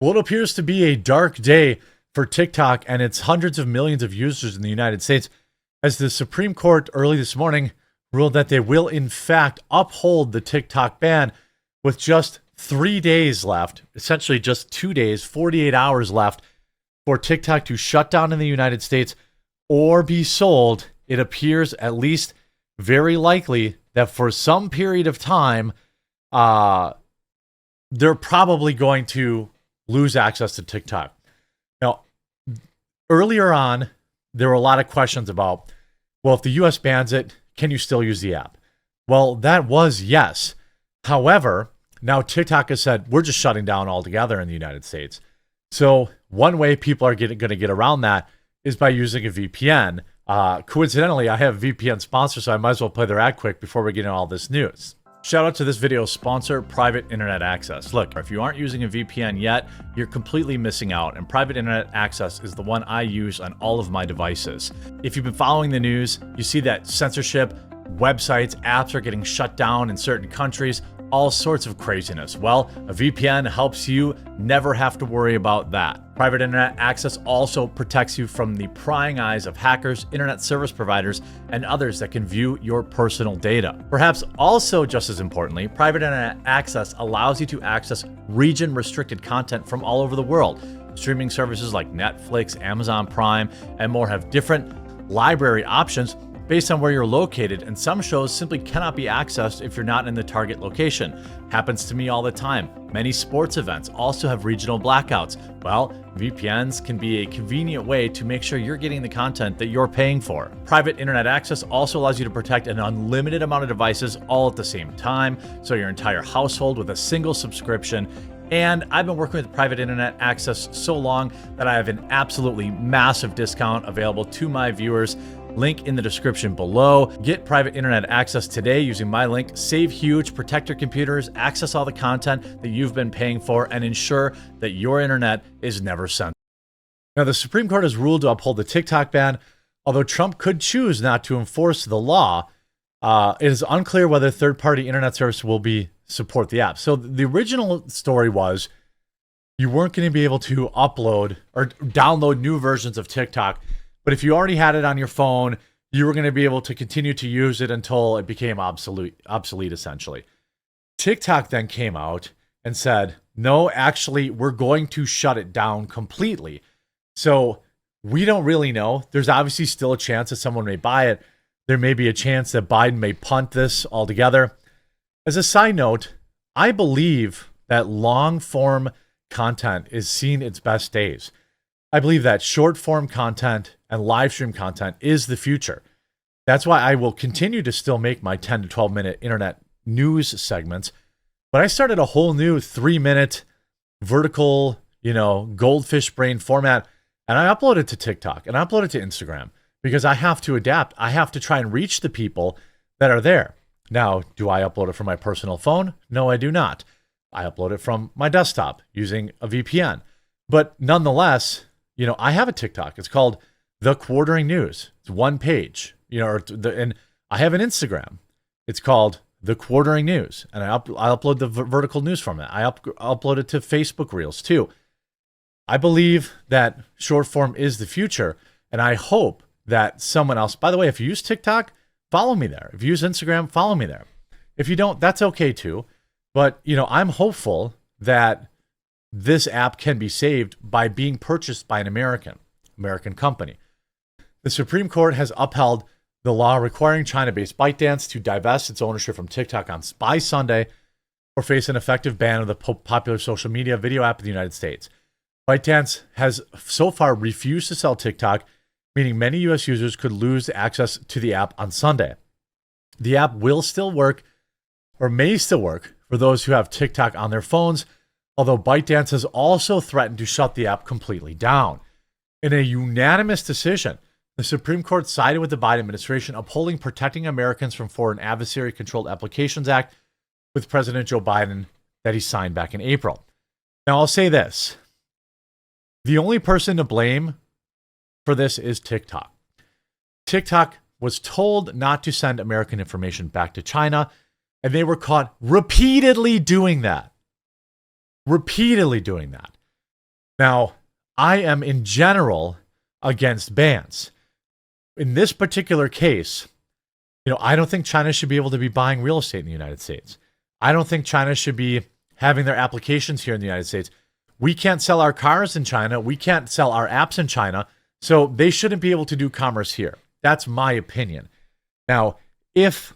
Well, it appears to be a dark day for TikTok and its hundreds of millions of users in the United States, as the Supreme Court early this morning ruled that they will, in fact, uphold the TikTok ban with just 3 days left, essentially just 2 days, 48 hours left for TikTok to shut down in the United States or be sold. It appears, at least very likely, that for some period of time, they're probably going to lose access to TikTok. Now, earlier on, there were a lot of questions about, well, if the US bans it, can you still use the app? Well, that was yes. However, now TikTok has said, we're just shutting down altogether in the United States. So one way people are going to get around that is by using a VPN. Coincidentally, I have a VPN sponsor, so I might as well play their ad quick before we get into all this news. Shout out to this video's sponsor, Private Internet Access. Look, if you aren't using a VPN yet, you're completely missing out, and Private Internet Access is the one I use on all of my devices. If you've been following the news, you see that censorship, websites, apps are getting shut down in certain countries, all sorts of craziness. Well, a VPN helps you never have to worry about that. Private Internet Access also protects you from the prying eyes of hackers, internet service providers, and others that can view your personal data. Perhaps also just as importantly, Private Internet Access allows you to access region-restricted content from all over the world. Streaming services like Netflix, Amazon Prime, and more have different library options based on where you're located, and some shows simply cannot be accessed if you're not in the target location. Happens to me all the time. Many sports events also have regional blackouts. Well, VPNs can be a convenient way to make sure you're getting the content that you're paying for. Private Internet Access also allows you to protect an unlimited amount of devices all at the same time, so your entire household with a single subscription. And I've been working with Private Internet Access so long that I have an absolutely massive discount available to my viewers. Link in the description below. Get Private Internet Access today using my link. Save huge, protect your computers, access all the content that you've been paying for, and ensure that your internet is never censored. Now, the Supreme Court has ruled to uphold the TikTok ban. Although Trump could choose not to enforce the law, it is unclear whether third-party internet service will support the app. So the original story was you weren't going to be able to upload or download new versions of TikTok, but if you already had it on your phone, you were going to be able to continue to use it until it became obsolete essentially. TikTok then came out and said, no, actually, we're going to shut it down completely. So we don't really know. There's obviously still a chance that someone may buy it. There may be a chance that Biden may punt this altogether. As a side note, I believe that long-form content is seeing its best days. I believe that short-form content and live stream content is the future. That's why I will continue to still make my 10 to 12 minute internet news segments. But I started a whole new 3-minute vertical, goldfish brain format, and I upload it to TikTok and I upload it to Instagram because I have to adapt. I have to try and reach the people that are there. Now, do I upload it from my personal phone? No, I do not. I upload it from my desktop using a VPN. But nonetheless, I have a TikTok. It's called The Quartering News. It's one page, and I have an Instagram. It's called The Quartering News, and I upload the vertical news from it. I upload it to Facebook Reels too. I believe that short form is the future, and I hope that someone else, by the way, if you use TikTok, follow me there. If you use Instagram, follow me there. If you don't, that's okay too. But, I'm hopeful that this app can be saved by being purchased by an American company. The Supreme Court has upheld the law requiring China-based ByteDance to divest its ownership from TikTok by Sunday or face an effective ban of the popular social media video app in the United States. ByteDance has so far refused to sell TikTok, meaning many U.S. users could lose access to the app on Sunday. The app will still work, or may still work, for those who have TikTok on their phones, although ByteDance has also threatened to shut the app completely down. In a unanimous decision, the Supreme Court sided with the Biden administration, upholding Protecting Americans from Foreign Adversary-Controlled Applications Act with President Joe Biden that he signed back in April. Now, I'll say this. The only person to blame for this is TikTok. TikTok was told not to send American information back to China, and they were caught repeatedly doing that. Now, I am in general against bans. In this particular case, I don't think China should be able to be buying real estate in the United States. I don't think China should be having their applications here in the United States. We can't sell our cars in China. We can't sell our apps in China. So they shouldn't be able to do commerce here. That's my opinion. Now, if,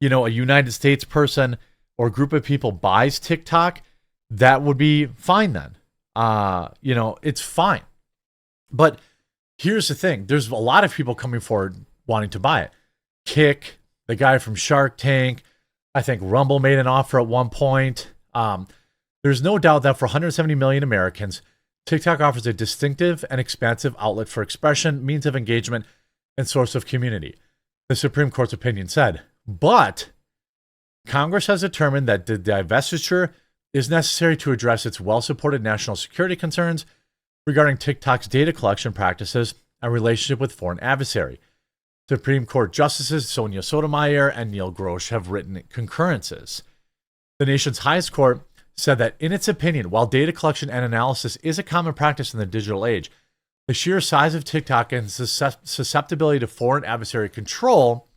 a United States person or group of people buys TikTok, that would be fine then. It's fine. But here's the thing. There's a lot of people coming forward wanting to buy it. Kick, the guy from Shark Tank. I think Rumble made an offer at one point. There's no doubt that for 170 million Americans, TikTok offers a distinctive and expansive outlet for expression, means of engagement, and source of community, the Supreme Court's opinion said. But Congress has determined that the divestiture is necessary to address its well-supported national security concerns regarding TikTok's data collection practices and relationship with foreign adversary. Supreme Court Justices Sonia Sotomayor and Neil Grosh have written concurrences. The nation's highest court said that in its opinion, while data collection and analysis is a common practice in the digital age, the sheer size of TikTok and susceptibility to foreign adversary control,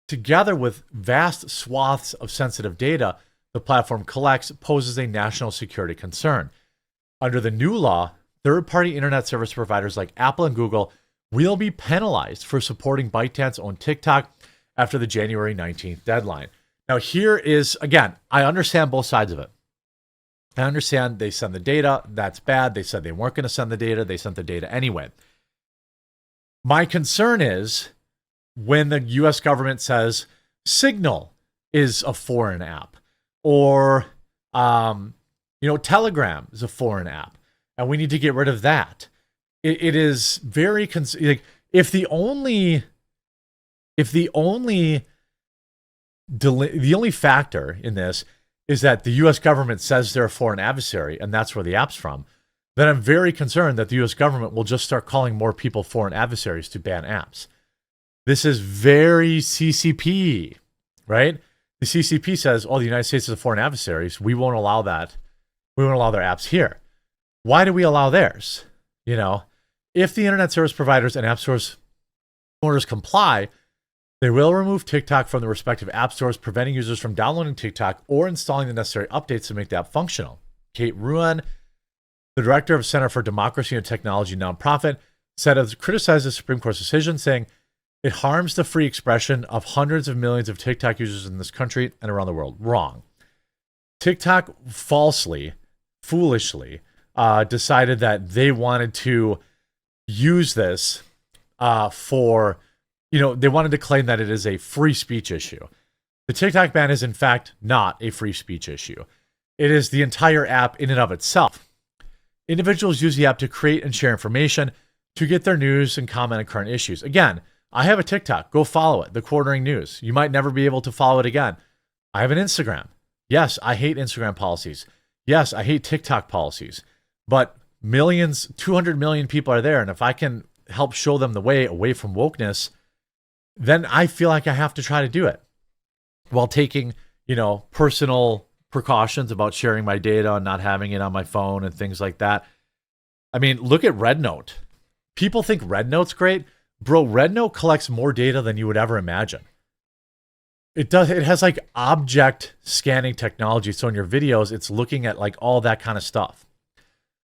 together with vast swaths of sensitive data the platform collects, poses a national security concern. Under the new law, third-party internet service providers like Apple and Google will be penalized for supporting ByteDance's own TikTok after the January 19th deadline. Now, here is, again, I understand both sides of it. I understand they send the data. That's bad. They said they weren't going to send the data. They sent the data anyway. My concern is when the U.S. government says Signal is a foreign app or, Telegram is a foreign app and we need to get rid of that. It is very, if the only factor in this is that the U.S. government says they're a foreign adversary and that's where the app's from, then I'm very concerned that the U.S. government will just start calling more people foreign adversaries to ban apps. This is very CCP, right? The CCP says, the United States is a foreign adversaries. We won't allow that. We won't allow their apps here. Why do we allow theirs? If the internet service providers and app stores owners comply, they will remove TikTok from the respective app stores, preventing users from downloading TikTok or installing the necessary updates to make the app functional. Kate Ruan, the director of Center for Democracy and Technology nonprofit, criticized the Supreme Court's decision, saying it harms the free expression of hundreds of millions of TikTok users in this country and around the world. Wrong. TikTok foolishly decided that they wanted to use this for, they wanted to claim that it is a free speech issue. The TikTok ban is in fact not a free speech issue. It is the entire app in and of itself. Individuals use the app to create and share information, to get their news and comment on current issues. Again, I have a TikTok. Go follow it. The Quartering News. You might never be able to follow it again. I have an Instagram. Yes, I hate Instagram policies. Yes, I hate TikTok policies. But 200 million people are there. And if I can help show them the way away from wokeness, then I feel like I have to try to do it while taking, personal precautions about sharing my data and not having it on my phone and things like that. I mean, look at RedNote. People think RedNote's great. Bro, RedNote collects more data than you would ever imagine. It does. It has like object scanning technology. So in your videos, it's looking at like all that kind of stuff.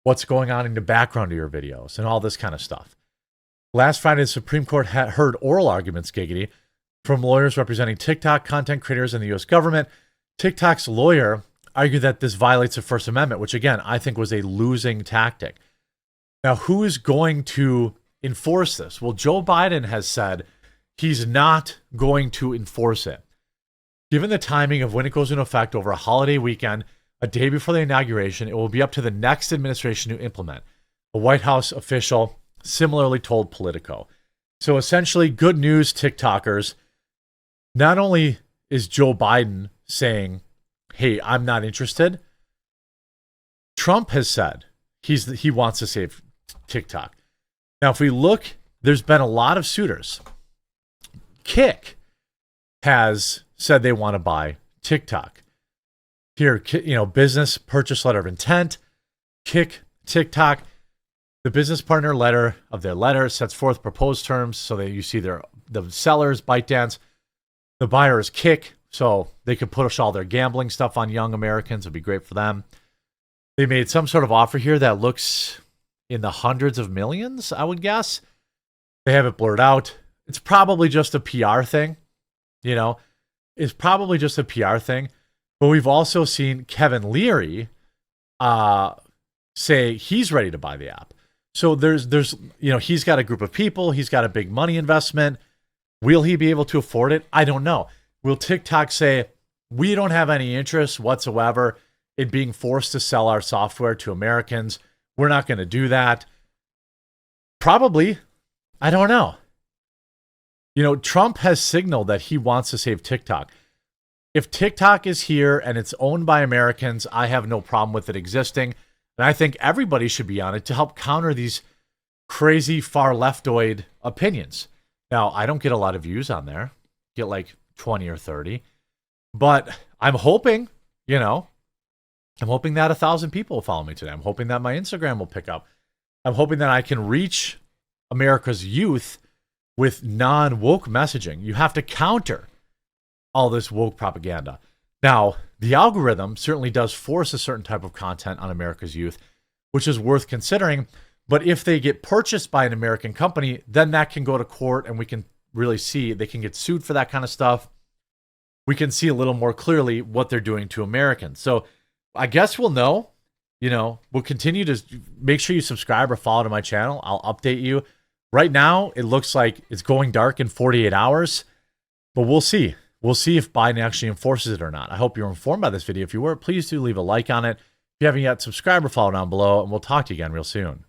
What's going on in the background of your videos and all this kind of stuff. Last Friday, the Supreme Court heard oral arguments, giggity, from lawyers representing TikTok content creators and the U.S. government. TikTok's lawyer argued that this violates the First Amendment, which again, I think was a losing tactic. Now, who is going to enforce this? Well, Joe Biden has said he's not going to enforce it. Given the timing of when it goes into effect over a holiday weekend, a day before the inauguration, it will be up to the next administration to implement. A White House official similarly told Politico. So essentially, good news, TikTokers. Not only is Joe Biden saying, hey, I'm not interested, Trump has said he wants to save TikTok. Now, if we look, there's been a lot of suitors. Kick has said they want to buy TikTok. Here, business purchase letter of intent. Kick TikTok, the business partner letter of their letter sets forth proposed terms so that you see the sellers, ByteDance, the buyers, Kick, so they could push all their gambling stuff on young Americans. It'd be great for them. They made some sort of offer here that looks in the hundreds of millions, I would guess. They have it blurred out. It's probably just a PR thing, you know. It's probably just a PR thing. But we've also seen Kevin Leary say he's ready to buy the app. So there's he's got a group of people. He's got a big money investment. Will he be able to afford it? I don't know. Will TikTok say, we don't have any interest whatsoever in being forced to sell our software to Americans? We're not going to do that. Probably. I don't know. Trump has signaled that he wants to save TikTok. If TikTok is here and it's owned by Americans, I have no problem with it existing. And I think everybody should be on it to help counter these crazy far leftoid opinions. Now, I don't get a lot of views on there. Get like 20 or 30. But I'm hoping, I'm hoping that 1,000 people will follow me today. I'm hoping that my Instagram will pick up. I'm hoping that I can reach America's youth with non-woke messaging. You have to counter all this woke propaganda. Now, the algorithm certainly does force a certain type of content on America's youth, which is worth considering. But if they get purchased by an American company, then that can go to court and we can really see they can get sued for that kind of stuff. We can see a little more clearly what they're doing to Americans. So I guess we'll know. We'll continue to make sure you subscribe or follow to my channel. I'll update you. Right now, it looks like it's going dark in 48 hours, but we'll see. We'll see if Biden actually enforces it or not. I hope you're informed by this video. If you were, please do leave a like on it. If you haven't yet, subscribe or follow down below, and we'll talk to you again real soon.